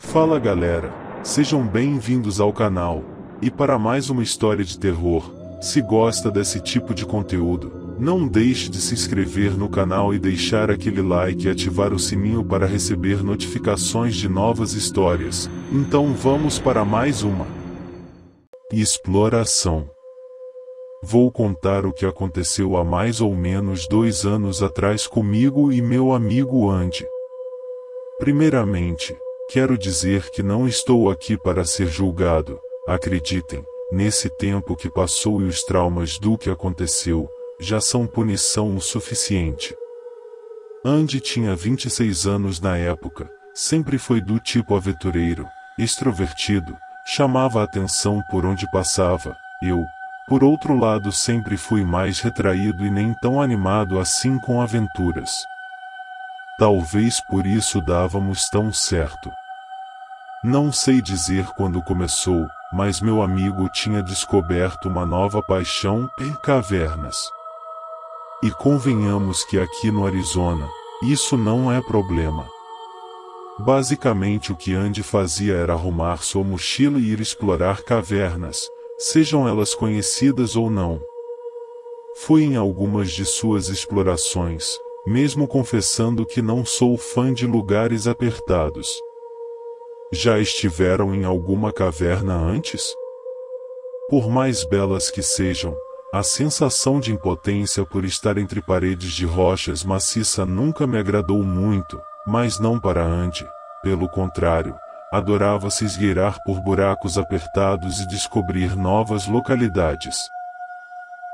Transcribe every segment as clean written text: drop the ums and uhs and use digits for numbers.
Fala galera, sejam bem-vindos ao canal, e para mais uma história de terror. Se gosta desse tipo de conteúdo, não deixe de se inscrever no canal e deixar aquele like e ativar o sininho para receber notificações de novas histórias. Então vamos para mais uma exploração. Vou contar o que aconteceu há mais ou menos 2 anos atrás comigo e meu amigo Andy. Primeiramente, quero dizer que não estou aqui para ser julgado. Acreditem, nesse tempo que passou e os traumas do que aconteceu, já são punição o suficiente. Andy tinha 26 anos na época, sempre foi do tipo aventureiro, extrovertido, chamava a atenção por onde passava. Eu, por outro lado, sempre fui mais retraído e nem tão animado assim com aventuras. Talvez por isso dávamos tão certo. Não sei dizer quando começou, mas meu amigo tinha descoberto uma nova paixão em cavernas. E convenhamos que aqui no Arizona, isso não é problema. Basicamente o que Andy fazia era arrumar sua mochila e ir explorar cavernas, sejam elas conhecidas ou não. Fui em algumas de suas explorações, mesmo confessando que não sou fã de lugares apertados. Já estiveram em alguma caverna antes? Por mais belas que sejam, a sensação de impotência por estar entre paredes de rochas maciça nunca me agradou muito, mas não para Andy. Pelo contrário, adorava se esgueirar por buracos apertados e descobrir novas localidades.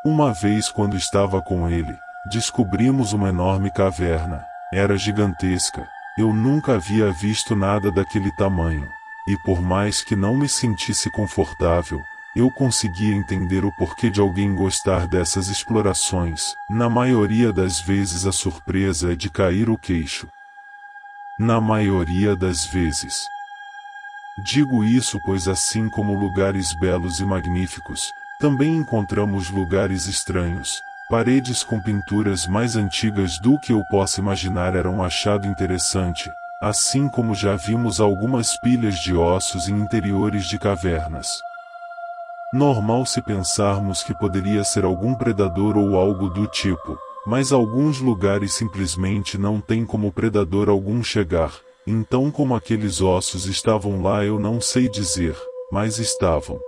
Uma vez, quando estava com ele, descobrimos uma enorme caverna. Era gigantesca. Eu nunca havia visto nada daquele tamanho, e por mais que não me sentisse confortável, eu conseguia entender o porquê de alguém gostar dessas explorações. Na maioria das vezes a surpresa é de cair o queixo. Na maioria das vezes. Digo isso pois assim como lugares belos e magníficos, também encontramos lugares estranhos. Paredes com pinturas mais antigas do que eu possa imaginar eram um achado interessante, assim como já vimos algumas pilhas de ossos em interiores de cavernas. Normal se pensarmos que poderia ser algum predador ou algo do tipo, mas alguns lugares simplesmente não tem como predador algum chegar, então como aqueles ossos estavam lá eu não sei dizer, mas estavam.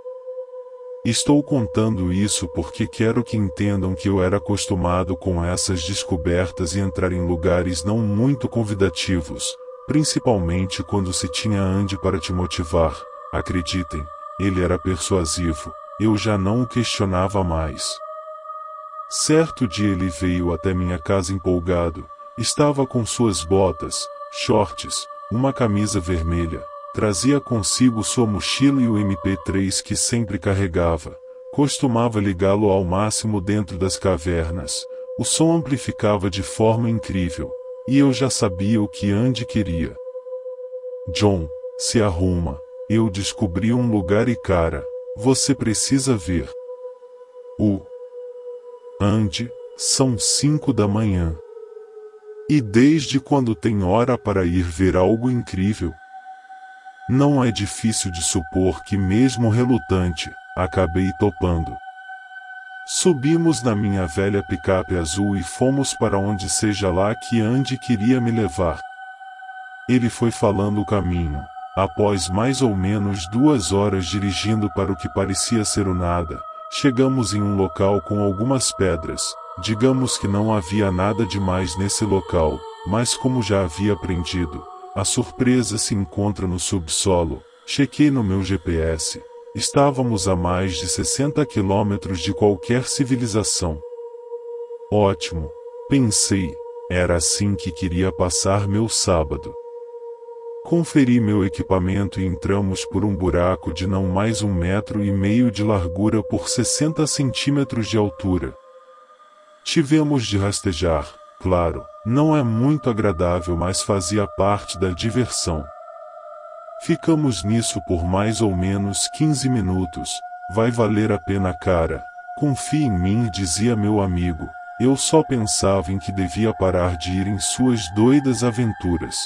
Estou contando isso porque quero que entendam que eu era acostumado com essas descobertas e entrar em lugares não muito convidativos, principalmente quando se tinha Andy para te motivar. Acreditem, ele era persuasivo, eu já não o questionava mais. Certo dia ele veio até minha casa empolgado, estava com suas botas, shorts, uma camisa vermelha. Trazia consigo sua mochila e o MP3 que sempre carregava. Costumava ligá-lo ao máximo dentro das cavernas. O som amplificava de forma incrível. E eu já sabia o que Andy queria. John, se arruma. Eu descobri um lugar e cara, você precisa ver. Andy, são 5 da manhã. E desde quando tem hora para ir ver algo incrível? Não é difícil de supor que mesmo relutante, acabei topando. Subimos na minha velha picape azul e fomos para onde seja lá que Andy queria me levar. Ele foi falando o caminho. Após mais ou menos 2 horas dirigindo para o que parecia ser o nada, chegamos em um local com algumas pedras. Digamos que não havia nada demais nesse local, mas como já havia aprendido, a surpresa se encontra no subsolo. Chequei no meu GPS. Estávamos a mais de 60 quilômetros de qualquer civilização. Ótimo, pensei. Era assim que queria passar meu sábado. Conferi meu equipamento e entramos por um buraco de não mais 1,5 metros de largura por 60 centímetros de altura. Tivemos de rastejar. Claro, não é muito agradável, mas fazia parte da diversão. Ficamos nisso por mais ou menos 15 minutos. Vai valer a pena, cara. Confie em mim, dizia meu amigo. Eu só pensava em que devia parar de ir em suas doidas aventuras.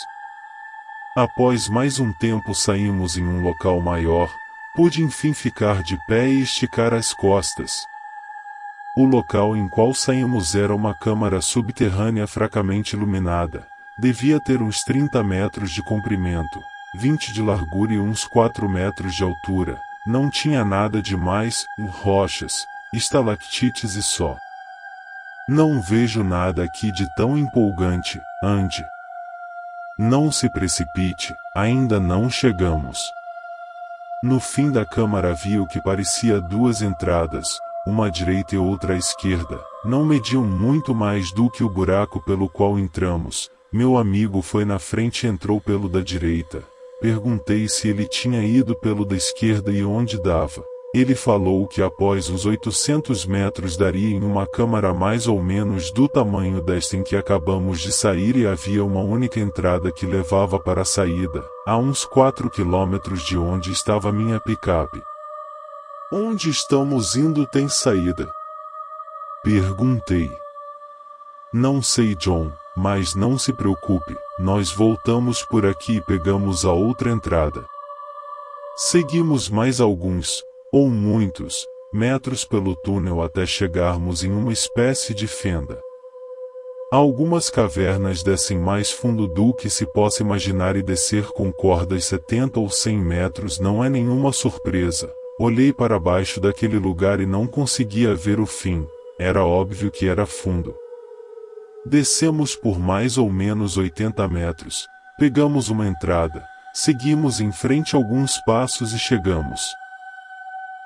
Após mais um tempo saímos em um local maior, pude enfim ficar de pé e esticar as costas. O local em qual saímos era uma câmara subterrânea fracamente iluminada. Devia ter uns 30 metros de comprimento, 20 de largura e uns 4 metros de altura. Não tinha nada demais, rochas, estalactites e só. Não vejo nada aqui de tão empolgante, ande. Não se precipite, ainda não chegamos. No fim da câmara havia o que parecia 2 entradas, uma à direita e outra à esquerda. Não mediam muito mais do que o buraco pelo qual entramos. Meu amigo foi na frente e entrou pelo da direita. Perguntei se ele tinha ido pelo da esquerda e onde dava. Ele falou que após uns 800 metros daria em uma câmara mais ou menos do tamanho desta em que acabamos de sair e havia uma única entrada que levava para a saída, a uns 4 quilômetros de onde estava minha picape. Onde estamos indo tem saída? Perguntei. Não sei, John, mas não se preocupe, nós voltamos por aqui e pegamos a outra entrada. Seguimos mais alguns, ou muitos, metros pelo túnel até chegarmos em uma espécie de fenda. Algumas cavernas descem mais fundo do que se possa imaginar e descer com cordas 70 ou 100 metros não é nenhuma surpresa. Olhei para baixo daquele lugar e não conseguia ver o fim, era óbvio que era fundo. Descemos por mais ou menos 80 metros, pegamos uma entrada, seguimos em frente alguns passos e chegamos.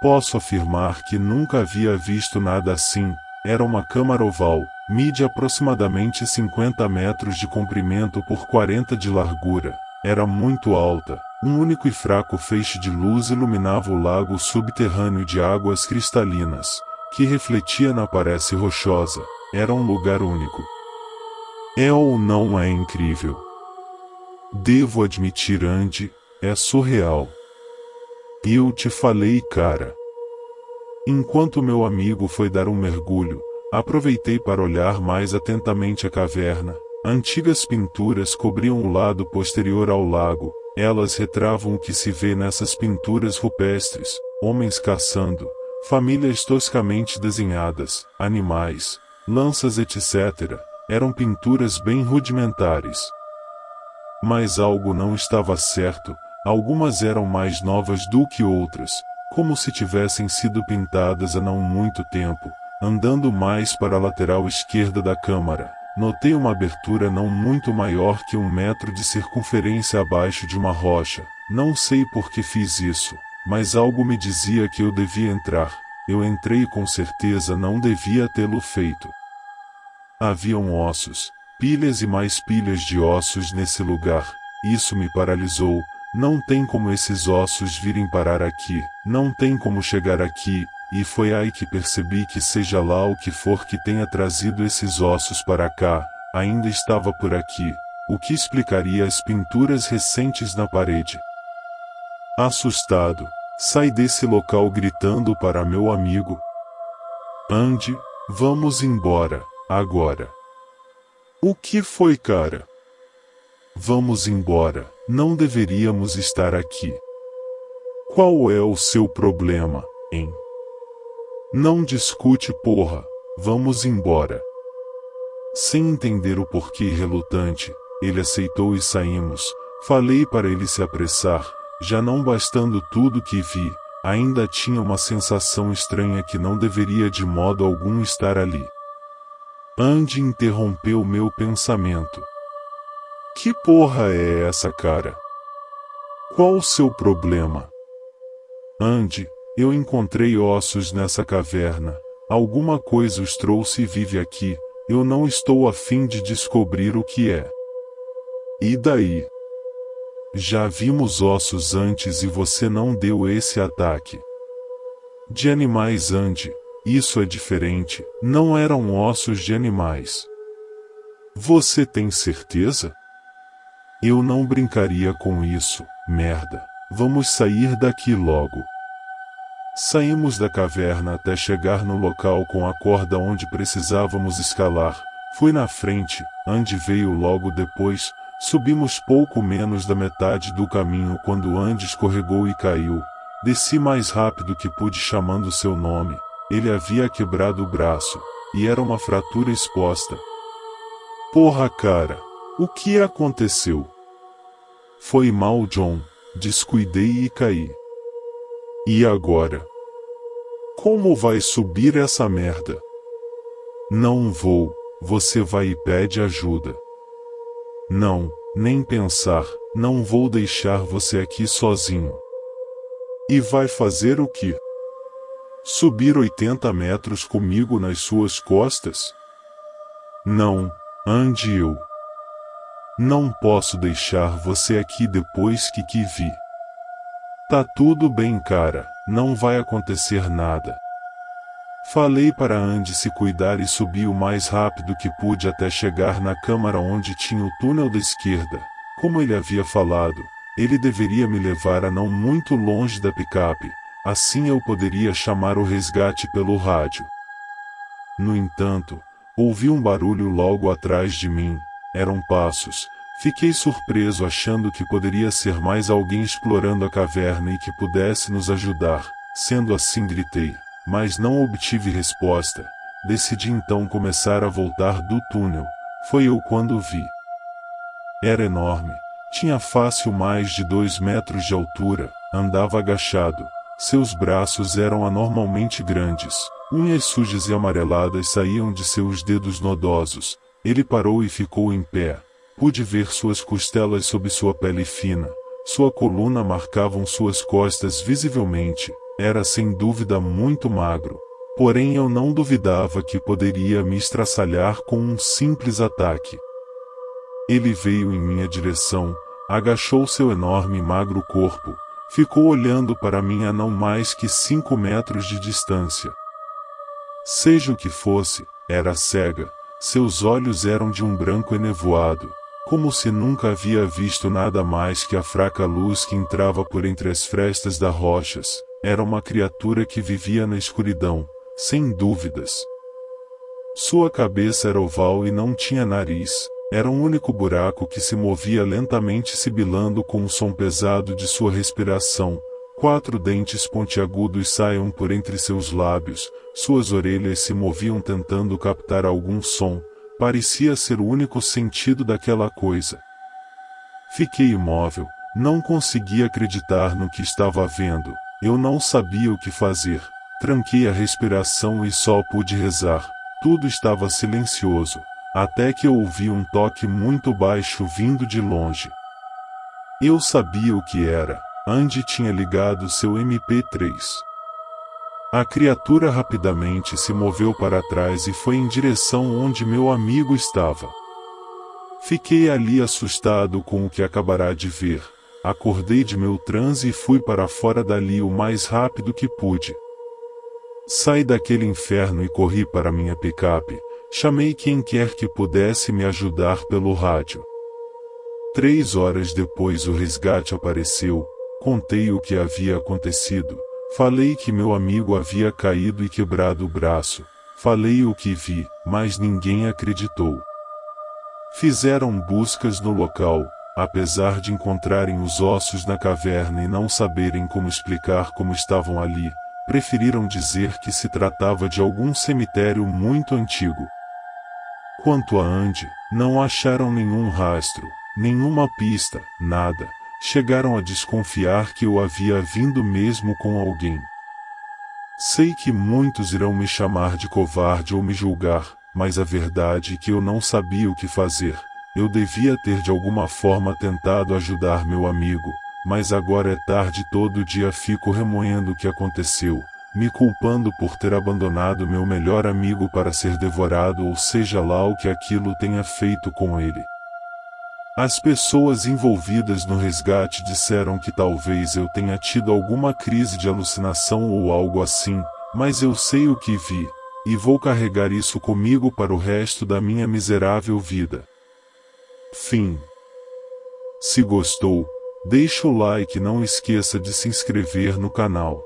Posso afirmar que nunca havia visto nada assim. Era uma câmara oval, mide aproximadamente 50 metros de comprimento por 40 de largura. Era muito alta. Um único e fraco feixe de luz iluminava o lago subterrâneo de águas cristalinas, que refletia na parede rochosa. Era um lugar único. É ou não é incrível? Devo admitir, Andy, é surreal. Eu te falei, cara. Enquanto meu amigo foi dar um mergulho, aproveitei para olhar mais atentamente a caverna. Antigas pinturas cobriam o lado posterior ao lago. Elas retravam o que se vê nessas pinturas rupestres: homens caçando, famílias toscamente desenhadas, animais, lanças, etc. Eram pinturas bem rudimentares. Mas algo não estava certo. Algumas eram mais novas do que outras, como se tivessem sido pintadas há não muito tempo. Andando mais para a lateral esquerda da câmara, notei uma abertura não muito maior que 1 metro de circunferência abaixo de uma rocha. Não sei por que fiz isso, mas algo me dizia que eu devia entrar. Eu entrei e com certeza não devia tê-lo feito. Haviam ossos, pilhas e mais pilhas de ossos nesse lugar. Isso me paralisou. Não tem como esses ossos virem parar aqui, não tem como chegar aqui, e foi aí que percebi que seja lá o que for que tenha trazido esses ossos para cá, ainda estava por aqui, o que explicaria as pinturas recentes na parede. Assustado, saí desse local gritando para meu amigo: Andy, vamos embora, agora. O que foi, cara? Vamos embora, não deveríamos estar aqui. Qual é o seu problema, hein? Não discute, porra, vamos embora. Sem entender o porquê relutante, ele aceitou e saímos. Falei para ele se apressar, já não bastando tudo que vi, ainda tinha uma sensação estranha que não deveria de modo algum estar ali. Andy interrompeu meu pensamento. Que porra é essa, cara? Qual o seu problema? Andy, eu encontrei ossos nessa caverna. Alguma coisa os trouxe e vive aqui. Eu não estou a fim de descobrir o que é. E daí? Já vimos ossos antes e você não deu esse ataque. De animais, Andy, isso é diferente. Não eram ossos de animais. Você tem certeza? Eu não brincaria com isso, merda. Vamos sair daqui logo. Saímos da caverna até chegar no local com a corda onde precisávamos escalar. Fui na frente, Andy veio logo depois. Subimos pouco menos da metade do caminho quando Andy escorregou e caiu. Desci mais rápido que pude chamando seu nome. Ele havia quebrado o braço, e era uma fratura exposta. Porra, cara! O que aconteceu? Foi mal, John. Descuidei e caí. E agora? Como vai subir essa merda? Não vou. Você vai e pede ajuda. Não, nem pensar. Não vou deixar você aqui sozinho. E vai fazer o quê? Subir 80 metros comigo nas suas costas? Não, Andy, eu não posso deixar você aqui depois que vi. Tá tudo bem, cara, não vai acontecer nada. Falei para Andy se cuidar e subi o mais rápido que pude até chegar na câmara onde tinha o túnel da esquerda. Como ele havia falado, ele deveria me levar a não muito longe da picape, assim eu poderia chamar o resgate pelo rádio. No entanto, ouvi um barulho logo atrás de mim. Eram passos. Fiquei surpreso achando que poderia ser mais alguém explorando a caverna e que pudesse nos ajudar. Sendo assim, gritei, mas não obtive resposta. Decidi então começar a voltar do túnel. Foi eu quando vi. Era enorme. Tinha fácil mais de 2 metros de altura. Andava agachado. Seus braços eram anormalmente grandes. Unhas sujas e amareladas saíam de seus dedos nodosos. Ele parou e ficou em pé. Pude ver suas costelas sob sua pele fina. Sua coluna marcavam suas costas visivelmente. Era sem dúvida muito magro. Porém eu não duvidava que poderia me estraçalhar com um simples ataque. Ele veio em minha direção, agachou seu enorme e magro corpo, ficou olhando para mim a não mais que 5 metros de distância. Seja o que fosse, era cega. Seus olhos eram de um branco enevoado, como se nunca havia visto nada mais que a fraca luz que entrava por entre as frestas das rochas. Era uma criatura que vivia na escuridão, sem dúvidas. Sua cabeça era oval e não tinha nariz. Era um único buraco que se movia lentamente sibilando com o som pesado de sua respiração. 4 dentes pontiagudos saíam por entre seus lábios, suas orelhas se moviam tentando captar algum som. Parecia ser o único sentido daquela coisa. Fiquei imóvel, não conseguia acreditar no que estava vendo. Eu não sabia o que fazer. Tranquei a respiração e só pude rezar. Tudo estava silencioso. Até que eu ouvi um toque muito baixo vindo de longe. Eu sabia o que era. Andy tinha ligado seu MP3. A criatura rapidamente se moveu para trás e foi em direção onde meu amigo estava. Fiquei ali assustado com o que acabará de ver. Acordei de meu transe e fui para fora dali o mais rápido que pude. Saí daquele inferno e corri para minha picape. Chamei quem quer que pudesse me ajudar pelo rádio. 3 horas depois o resgate apareceu. Contei o que havia acontecido. Falei que meu amigo havia caído e quebrado o braço. Falei o que vi, mas ninguém acreditou. Fizeram buscas no local, apesar de encontrarem os ossos na caverna e não saberem como explicar como estavam ali. Preferiram dizer que se tratava de algum cemitério muito antigo. Quanto a Andy, não acharam nenhum rastro, nenhuma pista, nada. Chegaram a desconfiar que eu havia vindo mesmo com alguém. Sei que muitos irão me chamar de covarde ou me julgar, mas a verdade é que eu não sabia o que fazer. Eu devia ter de alguma forma tentado ajudar meu amigo, mas agora é tarde e todo dia fico remoendo o que aconteceu, me culpando por ter abandonado meu melhor amigo para ser devorado ou seja lá o que aquilo tenha feito com ele. As pessoas envolvidas no resgate disseram que talvez eu tenha tido alguma crise de alucinação ou algo assim, mas eu sei o que vi, e vou carregar isso comigo para o resto da minha miserável vida. Fim. Se gostou, deixa o like e não esqueça de se inscrever no canal.